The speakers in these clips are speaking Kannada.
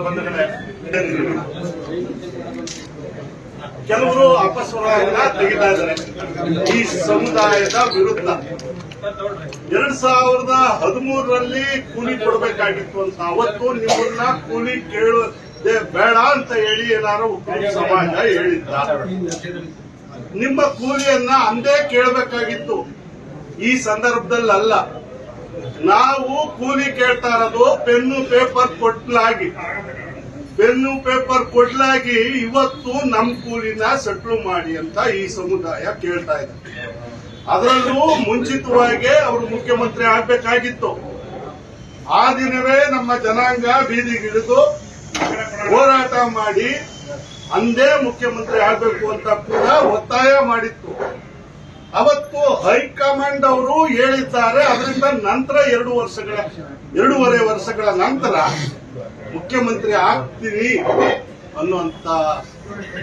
ಬಂಧುಗಳೇ, ಕೆಲವರು ಅಪಸ್ವರವನ್ನ ತೆಗಿತಾ ಇದ್ದಾರೆ ಈ ಸಮುದಾಯದ ವಿರುದ್ಧ. 2013ರಲ್ಲಿ ಕೂಲಿ ಕೊಡಬೇಕಾಗಿತ್ತು ಅಂತ ಅವತ್ತು ನಿಮ್ಮನ್ನ ಕೂಲಿ ಕೇಳದೆ ಬೇಡ ಅಂತ ಹೇಳಿ ಏನಾರು ಒಕ್ಕೂಟ ಸಮಾಜ ಹೇಳಿದ್ದ. ನಿಮ್ಮ ಕೂಲಿಯನ್ನ ಅಂದೇ ಕೇಳಬೇಕಾಗಿತ್ತು, ಈ ಸಂದರ್ಭದಲ್ಲ. ನಾವು ಕೂಲಿ ಕೇಳ್ತಾ ಇರೋದು ಪೆನ್ನು ಪೇಪರ್ ಕೊಡ್ಲಾಗಿ ಇವತ್ತು ನಮ್ ಕೂಲಿನ ಸೆಟ್ಲ್ ಮಾಡಿ ಅಂತ ಈ ಸಮುದಾಯ ಕೇಳ್ತಾ ಇದೆ. ಅದರಲ್ಲೂ ಮುಂಚಿತವಾಗಿ ಅವರು ಮುಖ್ಯಮಂತ್ರಿ ಆಗ್ಬೇಕಾಗಿತ್ತು. ಆ ದಿನವೇ ನಮ್ಮ ಜನಾಂಗ ಬೀದಿಗಿಳಿದು ಹೋರಾಟ ಮಾಡಿ ಅಂದೇ ಮುಖ್ಯಮಂತ್ರಿ ಆಗ್ಬೇಕು ಅಂತ ಕೂಡ ಒತ್ತಾಯ ಮಾಡಿತ್ತು. ಅವತ್ತು ಹೈಕಮಾಂಡ್ ಅವರು ಹೇಳಿದ್ದಾರೆ. ಅದರಿಂದ ನಂತರ 2.5 ವರ್ಷಗಳ ನಂತರ ಮುಖ್ಯಮಂತ್ರಿ ಆಗ್ತೀನಿ ಅನ್ನುವಂತ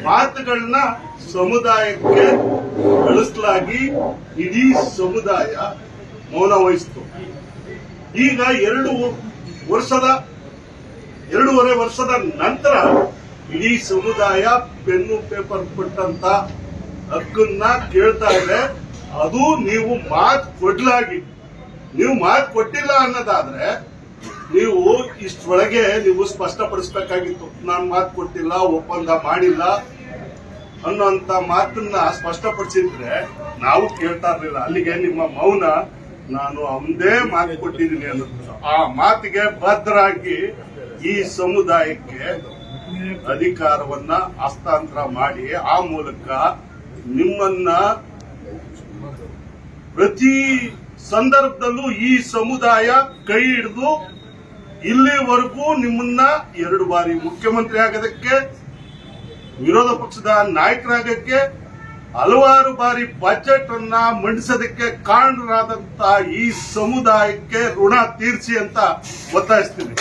ಮಾತುಗಳನ್ನ ಸಮುದಾಯಕ್ಕೆ ಕಳಿಸಲಾಗಿ ಇಡೀ ಸಮುದಾಯ ಮೌನ ವಹಿಸಿತು. ಈಗ 2.5 ವರ್ಷದ ನಂತರ ಇಡೀ ಸಮುದಾಯ ಪೆನ್ನು ಪೇಪರ್ ಕೊಟ್ಟಂತ ಹಕ್ಕನ್ನ ಕೇಳ್ತಾ ಇದೆ. ಅದು ನೀವು ಮಾತು ಕೊಟ್ಟಿಲ್ಲ ಅನ್ನೋದಾದ್ರೆ ನೀವು ಇಷ್ಟೊಳಗೆ ನೀವು ಸ್ಪಷ್ಟಪಡಿಸಬೇಕಾಗಿತ್ತು. ನಾನು ಮಾತು ಕೊಟ್ಟಿಲ್ಲ, ಒಪ್ಪಂದ ಮಾಡಿಲ್ಲ ಅನ್ನೋಂತ ಮಾತನ್ನ ಸ್ಪಷ್ಟಪಡಿಸಿದ್ರೆ ನಾವು ಕೇಳ್ತಾ ಇರ್ಲಿಲ್ಲ. ಅಲ್ಲಿಗೆ ನಿಮ್ಮ ಮೌನ ನಾನು ಅಂದೇ ಮಾತು ಕೊಟ್ಟಿದ್ದೀನಿ ಅನ್ನೋದು. ಆ ಮಾತಿಗೆ ಬದ್ಧರಾಗಿ ಈ ಸಮುದಾಯಕ್ಕೆ ಅಧಿಕಾರವನ್ನ ಹಸ್ತಾಂತರ ಮಾಡಿ ಆ ಮೂಲಕ ನಿಮ್ಮನ್ನ ಪ್ರತಿ ಸಂದರ್ಭದಲ್ಲೂ ಈ ಸಮುದಾಯ ಕೈ ಹಿಡಿದು ಇಲ್ಲಿವರೆಗೂ ನಿಮ್ಮನ್ನ 2 ಬಾರಿ ಮುಖ್ಯಮಂತ್ರಿ ಆಗೋದಕ್ಕೆ, ವಿರೋಧ ಪಕ್ಷದ ನಾಯಕರಾಗಕ್ಕೆ, ಹಲವಾರು ಬಾರಿ ಬಜೆಟ್ ಅನ್ನ ಮಂಡಿಸೋದಕ್ಕೆ ಕಾರಣರಾದಂತ ಈ ಸಮುದಾಯಕ್ಕೆ ಋಣ ತೀರಿಸಿ ಅಂತ ಒತ್ತಾಯಿಸ್ತೀನಿ.